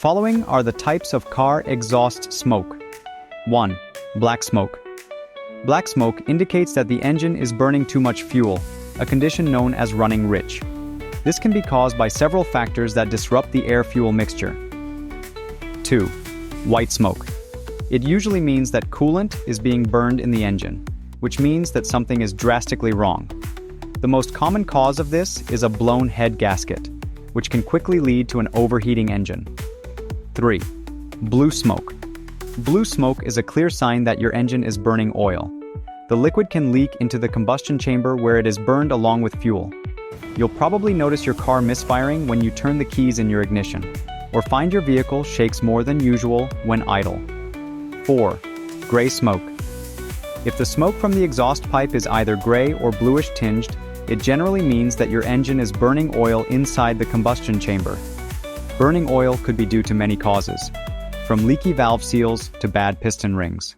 Following are the types of car exhaust smoke. 1. Black smoke. Black smoke indicates that the engine is burning too much fuel, a condition known as running rich. This can be caused by several factors that disrupt the air-fuel mixture. 2. White smoke. It usually means that coolant is being burned in the engine, which means that something is drastically wrong. The most common cause of this is a blown head gasket, which can quickly lead to an overheating engine. 3. Blue smoke. Blue smoke is a clear sign that your engine is burning oil. The liquid can leak into the combustion chamber where it is burned along with fuel. You'll probably notice your car misfiring when you turn the keys in your ignition, or find your vehicle shakes more than usual when idle. 4. Gray smoke. If the smoke from the exhaust pipe is either gray or bluish tinged, it generally means that your engine is burning oil inside the combustion chamber. Burning oil could be due to many causes, from leaky valve seals to bad piston rings.